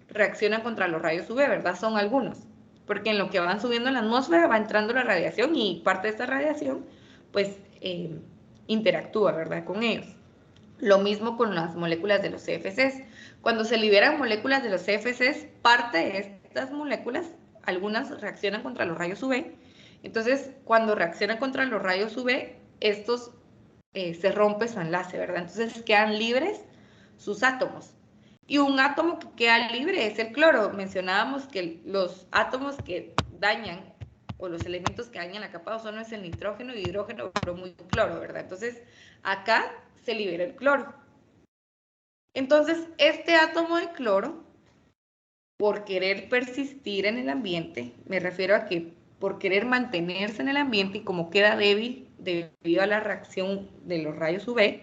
reaccionan contra los rayos UV, ¿verdad? Son algunos, porque en lo que van subiendo en la atmósfera va entrando la radiación y parte de esta radiación, pues, interactúa, ¿verdad?, con ellos. Lo mismo con las moléculas de los CFCs. Cuando se liberan moléculas de los CFCs, parte de estas moléculas, algunas reaccionan contra los rayos UV. Entonces, cuando reaccionan contra los rayos UV, estos se rompe su enlace, ¿verdad? Entonces quedan libres sus átomos. Y un átomo que queda libre es el cloro. Mencionábamos que los átomos que dañan o los elementos que dañan la capa de ozono es el nitrógeno, hidrógeno, bromo y cloro, ¿verdad? Entonces, acá se libera el cloro. Entonces, este átomo de cloro, por querer persistir en el ambiente, me refiero a que por querer mantenerse en el ambiente y como queda débil debido a la reacción de los rayos UV,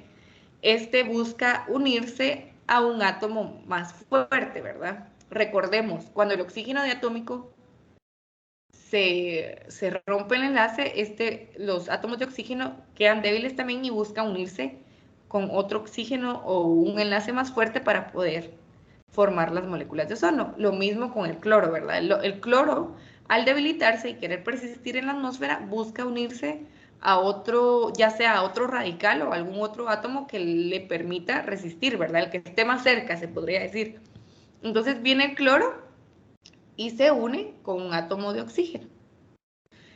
este busca unirse a un átomo más fuerte, ¿verdad? Recordemos, cuando el oxígeno diatómico se rompe el enlace, los átomos de oxígeno quedan débiles también y buscan unirse con otro oxígeno o un enlace más fuerte para poder formar las moléculas de ozono. Lo mismo con el cloro, ¿verdad? El cloro, al debilitarse y querer persistir en la atmósfera, busca unirse a otro, ya sea a otro radical o algún otro átomo que le permita resistir, ¿verdad? El que esté más cerca, se podría decir. Entonces viene el cloro y se une con un átomo de oxígeno.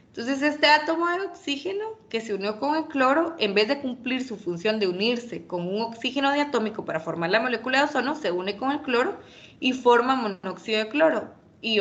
Entonces este átomo de oxígeno que se unió con el cloro, en vez de cumplir su función de unirse con un oxígeno diatómico para formar la molécula de ozono, se une con el cloro y forma monóxido de cloro. Y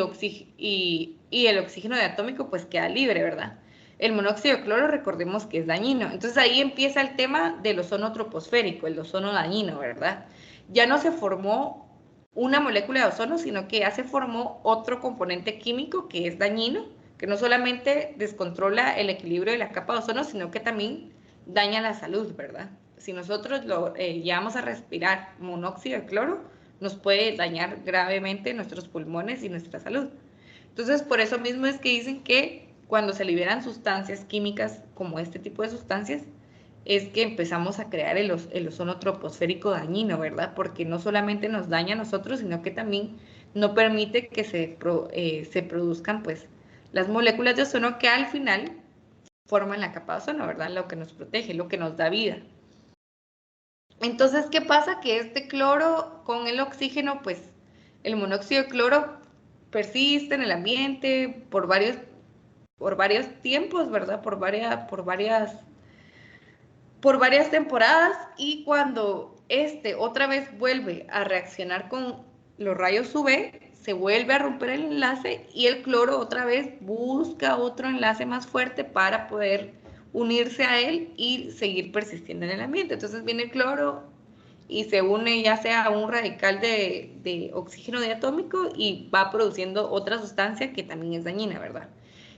el oxígeno diatómico pues queda libre, ¿verdad? El monóxido de cloro, recordemos que es dañino. Entonces ahí empieza el tema del ozono troposférico, el ozono dañino, ¿verdad? Ya no se formó una molécula de ozono, sino que ya se formó otro componente químico que es dañino, que no solamente descontrola el equilibrio de la capa de ozono, sino que también daña la salud, ¿verdad? Si nosotros lo llevamos a respirar monóxido de cloro, nos puede dañar gravemente nuestros pulmones y nuestra salud. Entonces, por eso mismo es que dicen que cuando se liberan sustancias químicas como este tipo de sustancias, es que empezamos a crear el ozono troposférico dañino, ¿verdad? Porque no solamente nos daña a nosotros, sino que también no permite que se produzcan, pues, las moléculas de ozono que al final forman la capa de ozono, ¿verdad? Lo que nos protege, lo que nos da vida. Entonces, ¿qué pasa? Que este cloro con el oxígeno, pues, el monóxido de cloro persiste en el ambiente por varios tiempos, ¿verdad? Por varias temporadas, y cuando otra vez vuelve a reaccionar con los rayos UV, se vuelve a romper el enlace y el cloro otra vez busca otro enlace más fuerte para poder unirse a él y seguir persistiendo en el ambiente. Entonces viene el cloro y se une ya sea a un radical de oxígeno diatómico y va produciendo otra sustancia que también es dañina, ¿verdad?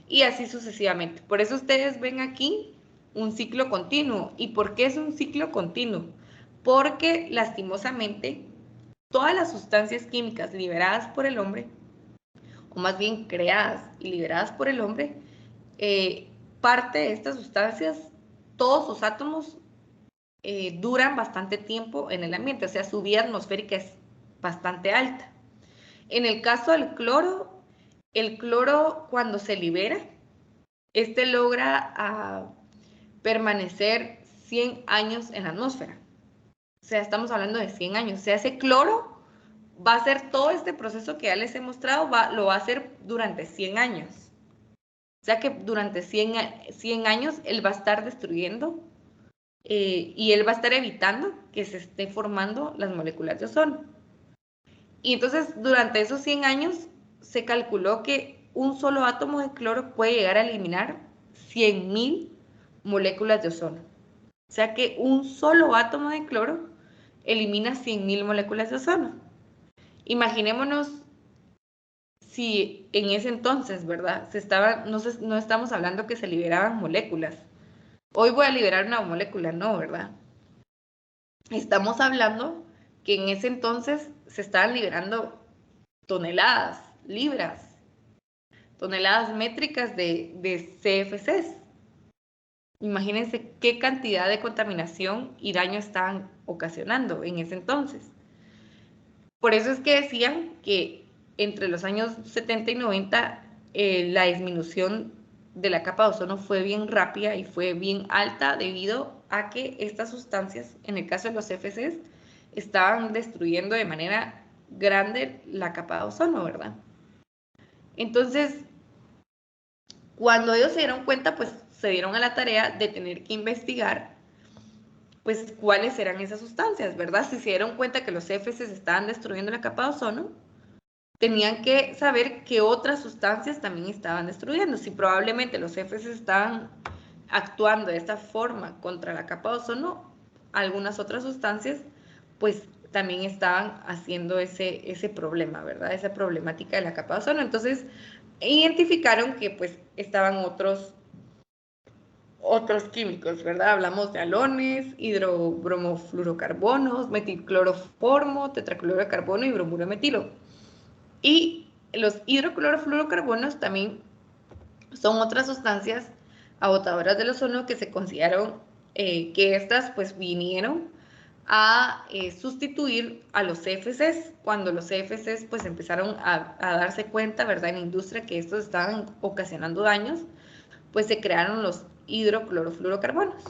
Y así sucesivamente. Por eso ustedes ven aquí un ciclo continuo. ¿Y por qué es un ciclo continuo? Porque lastimosamente todas las sustancias químicas liberadas por el hombre, o más bien creadas y liberadas por el hombre, parte de estas sustancias, todos sus átomos duran bastante tiempo en el ambiente, o sea, su vida atmosférica es bastante alta. En el caso del cloro, el cloro cuando se libera, logra permanecer 100 años en la atmósfera. O sea, estamos hablando de 100 años. O sea, ese cloro va a hacer todo este proceso que ya les he mostrado, lo va a hacer durante 100 años. O sea que durante 100 años él va a estar destruyendo y él va a estar evitando que se esté formando las moléculas de ozono. Y entonces, durante esos 100 años, se calculó que un solo átomo de cloro puede llegar a eliminar 100.000 moléculas de ozono. O sea que un solo átomo de cloro elimina 100.000 moléculas de ozono. Imaginémonos si en ese entonces, ¿verdad? No estamos hablando que se liberaban moléculas. Hoy voy a liberar una molécula, no, ¿verdad? Estamos hablando que en ese entonces se estaban liberando toneladas, libras, toneladas métricas de CFCs. Imagínense qué cantidad de contaminación y daño estaban ocasionando en ese entonces. Por eso es que decían que entre los años 70 y 90 la disminución de la capa de ozono fue bien rápida y fue bien alta debido a que estas sustancias, en el caso de los CFCs, estaban destruyendo de manera grande la capa de ozono, ¿verdad? Entonces, cuando ellos se dieron cuenta, pues se dieron a la tarea de tener que investigar, pues, cuáles eran esas sustancias, ¿verdad? Si se dieron cuenta que los CFCs estaban destruyendo la capa de ozono, tenían que saber qué otras sustancias también estaban destruyendo. Si probablemente los CFCs estaban actuando de esta forma contra la capa de ozono, algunas otras sustancias, pues, también estaban haciendo ese problema, ¿verdad? Esa problemática de la capa de ozono. Entonces, identificaron que, pues, estaban otros químicos, ¿verdad? Hablamos de halones, hidrobromofluorocarbonos, metilcloroformo, tetracloruro de carbono y bromuro de metilo. Y los hidroclorofluorocarbonos también son otras sustancias agotadoras del ozono que se consideraron que estas pues vinieron a sustituir a los CFCs, cuando los CFCs pues empezaron a darse cuenta, ¿verdad?, en la industria que estos estaban ocasionando daños, pues se crearon los hidroclorofluorocarbonos.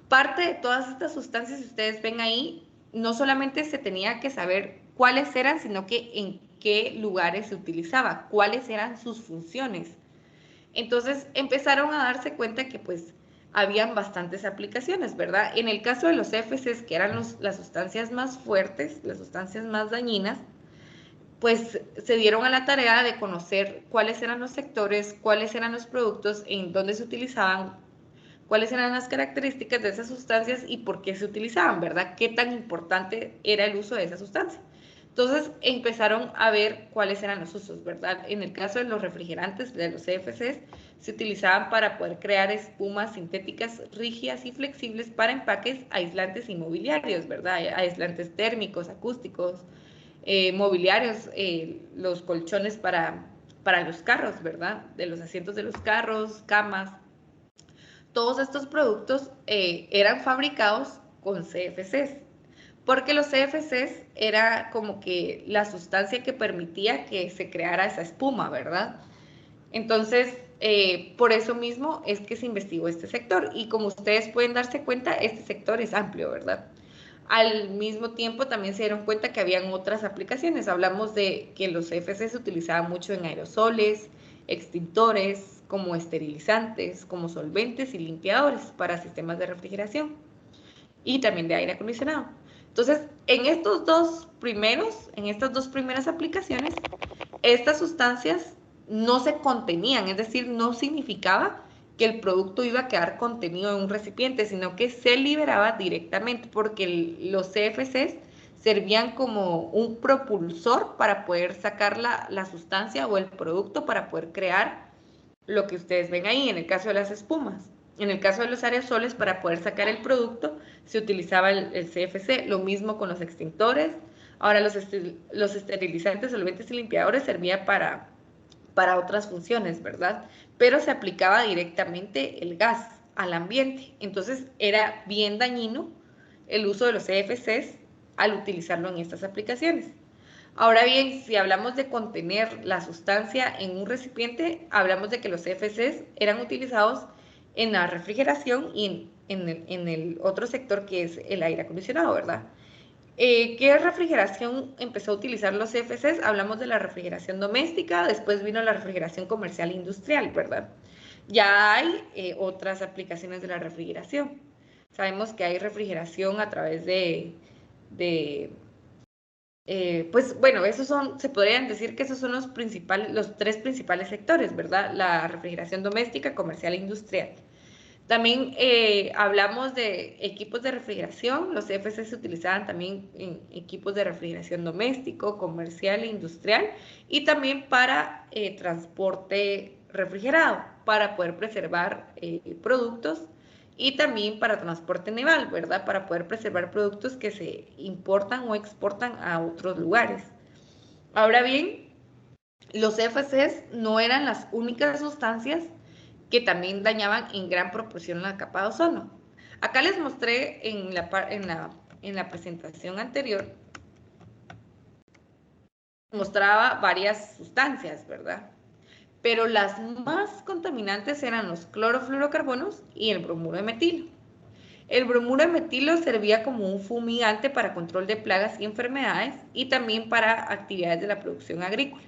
Parte de todas estas sustancias, si ustedes ven ahí, no solamente se tenía que saber cuáles eran, sino que en qué lugares se utilizaba, cuáles eran sus funciones. Entonces empezaron a darse cuenta que pues habían bastantes aplicaciones, ¿verdad? En el caso de los CFCs, que eran las sustancias más fuertes, las sustancias más dañinas, pues se dieron a la tarea de conocer cuáles eran los sectores, cuáles eran los productos, en dónde se utilizaban, cuáles eran las características de esas sustancias y por qué se utilizaban, ¿verdad? Qué tan importante era el uso de esa sustancia. Entonces empezaron a ver cuáles eran los usos, ¿verdad? En el caso de los refrigerantes, de los CFCs, se utilizaban para poder crear espumas sintéticas rígidas y flexibles para empaques aislantes y mobiliarios, ¿verdad? Aislantes térmicos, acústicos, mobiliarios, los colchones para los carros, ¿verdad? De los asientos de los carros, camas. Todos estos productos eran fabricados con CFCs, porque los CFCs era como que la sustancia que permitía que se creara esa espuma, ¿verdad? Entonces, por eso mismo es que se investigó este sector, y como ustedes pueden darse cuenta, este sector es amplio, ¿verdad? Al mismo tiempo también se dieron cuenta que habían otras aplicaciones. Hablamos de que los CFC se utilizaban mucho en aerosoles, extintores, como esterilizantes, como solventes y limpiadores para sistemas de refrigeración y también de aire acondicionado. Entonces, en estas dos primeras aplicaciones, estas sustancias no se contenían, es decir, no significaba que el producto iba a quedar contenido en un recipiente, sino que se liberaba directamente, porque los CFCs servían como un propulsor para poder sacar la sustancia o el producto para poder crear lo que ustedes ven ahí, en el caso de las espumas. En el caso de los aerosoles, para poder sacar el producto, se utilizaba el CFC, lo mismo con los extintores. Ahora, los esterilizantes, solventes y limpiadores servían para otras funciones, ¿verdad? Pero se aplicaba directamente el gas al ambiente. Entonces, era bien dañino el uso de los CFCs al utilizarlo en estas aplicaciones. Ahora bien, si hablamos de contener la sustancia en un recipiente, hablamos de que los CFCs eran utilizados en la refrigeración y en el otro sector que es el aire acondicionado, ¿verdad? ¿Qué refrigeración empezó a utilizar los CFCs? Hablamos de la refrigeración doméstica, después vino la refrigeración comercial e industrial, ¿verdad? Ya hay otras aplicaciones de la refrigeración. Sabemos que hay refrigeración a través pues bueno, se podrían decir que esos son los tres principales sectores, ¿verdad? La refrigeración doméstica, comercial e industrial. También hablamos de equipos de refrigeración. Los CFC se utilizaban también en equipos de refrigeración doméstico, comercial e industrial, y también para transporte refrigerado, para poder preservar productos, y también para transporte naval, ¿verdad? Para poder preservar productos que se importan o exportan a otros lugares. Ahora bien, los CFCs no eran las únicas sustancias que también dañaban en gran proporción la capa de ozono. Acá les mostré en la presentación anterior, mostraba varias sustancias, ¿verdad? Pero las más contaminantes eran los clorofluorocarbonos y el bromuro de metilo. El bromuro de metilo servía como un fumigante para control de plagas y enfermedades, y también para actividades de la producción agrícola.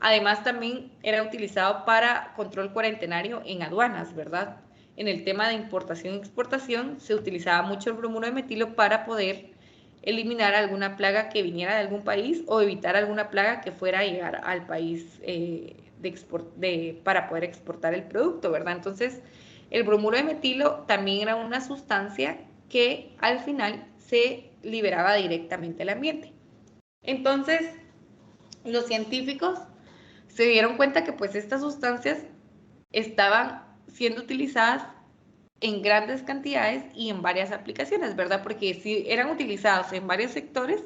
Además, también era utilizado para control cuarentenario en aduanas, ¿verdad? En el tema de importación y exportación se utilizaba mucho el bromuro de metilo para poder eliminar alguna plaga que viniera de algún país o evitar alguna plaga que fuera a llegar al país para poder exportar el producto, ¿verdad? Entonces, el bromuro de metilo también era una sustancia que al final se liberaba directamente al ambiente. Entonces, los científicos se dieron cuenta que pues estas sustancias estaban siendo utilizadas en grandes cantidades y en varias aplicaciones, ¿verdad? Porque si eran utilizados en varios sectores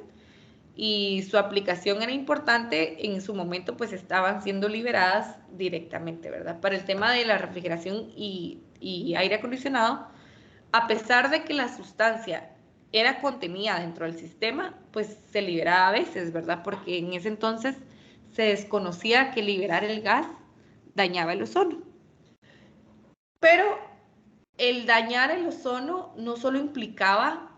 y su aplicación era importante, en su momento pues estaban siendo liberadas directamente, ¿verdad? Para el tema de la refrigeración y aire acondicionado, a pesar de que la sustancia era contenida dentro del sistema, pues se liberaba a veces, ¿verdad? Porque en ese entonces se desconocía que liberar el gas dañaba el ozono. Pero el dañar el ozono no solo implicaba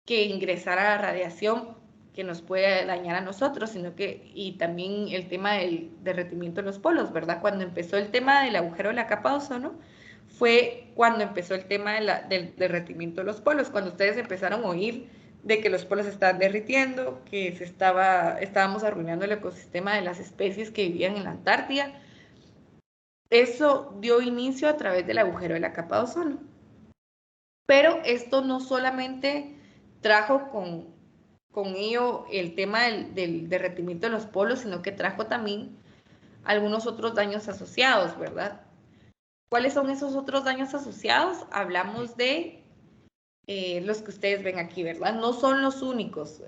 que ingresara la radiación que nos puede dañar a nosotros, sino que, y también el tema del derretimiento de los polos, ¿verdad? Cuando empezó el tema del agujero de la capa de ozono, fue cuando empezó el tema del derretimiento de los polos, cuando ustedes empezaron a oír de que los polos estaban derritiendo, que estábamos arruinando el ecosistema de las especies que vivían en la Antártida. Eso dio inicio a través del agujero de la capa de ozono. Pero esto no solamente trajo con ello el tema del derretimiento de los polos, sino que trajo también algunos otros daños asociados, ¿verdad? ¿Cuáles son esos otros daños asociados? Hablamos de los que ustedes ven aquí, ¿verdad? No son los únicos.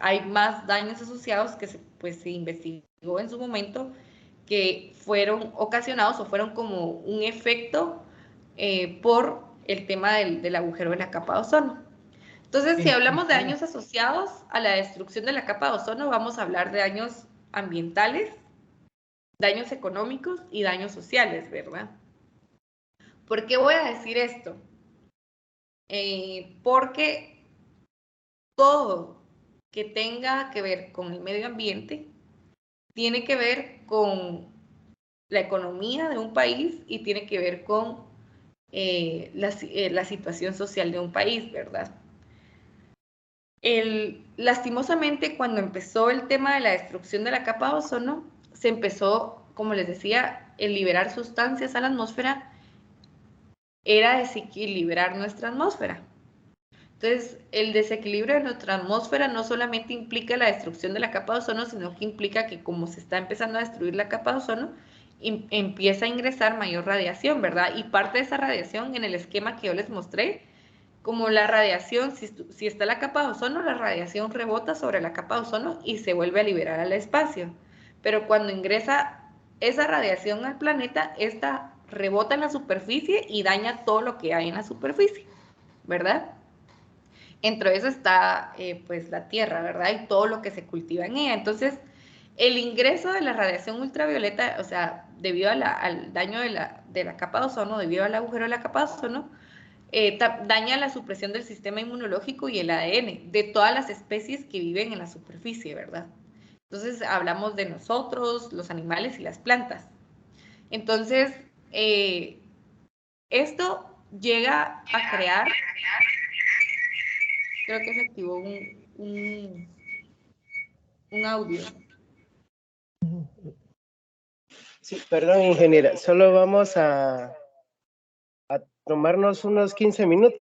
Hay más daños asociados que se investigó en su momento que fueron ocasionados o fueron como un efecto por el tema del agujero de la capa de ozono. Entonces, si hablamos de daños asociados a la destrucción de la capa de ozono, vamos a hablar de daños ambientales, daños económicos y daños sociales, ¿verdad? ¿Por qué voy a decir esto? Porque todo que tenga que ver con el medio ambiente tiene que ver con la economía de un país y tiene que ver con la situación social de un país, ¿verdad? Lastimosamente, cuando empezó el tema de la destrucción de la capa de ozono, se empezó, como les decía, el liberar sustancias a la atmósfera era desequilibrar nuestra atmósfera. Entonces, el desequilibrio de nuestra atmósfera no solamente implica la destrucción de la capa de ozono, sino que implica que como se está empezando a destruir la capa de ozono, empieza a ingresar mayor radiación, ¿verdad? Y parte de esa radiación en el esquema que yo les mostré, como la radiación, si está la capa de ozono, la radiación rebota sobre la capa de ozono y se vuelve a liberar al espacio. Pero cuando ingresa esa radiación al planeta, esta rebota en la superficie y daña todo lo que hay en la superficie, ¿verdad? Entre eso está pues la Tierra, ¿verdad? Y todo lo que se cultiva en ella. Entonces, el ingreso de la radiación ultravioleta, o sea, debido al daño de la capa de ozono, debido al agujero de la capa de ozono, daña la supresión del sistema inmunológico y el ADN de todas las especies que viven en la superficie, ¿verdad? Entonces, hablamos de nosotros, los animales y las plantas. Entonces, esto llega a crear... Creo que se activó un audio. Sí, perdón, ingeniera, solo vamos a tomarnos unos 15 minutos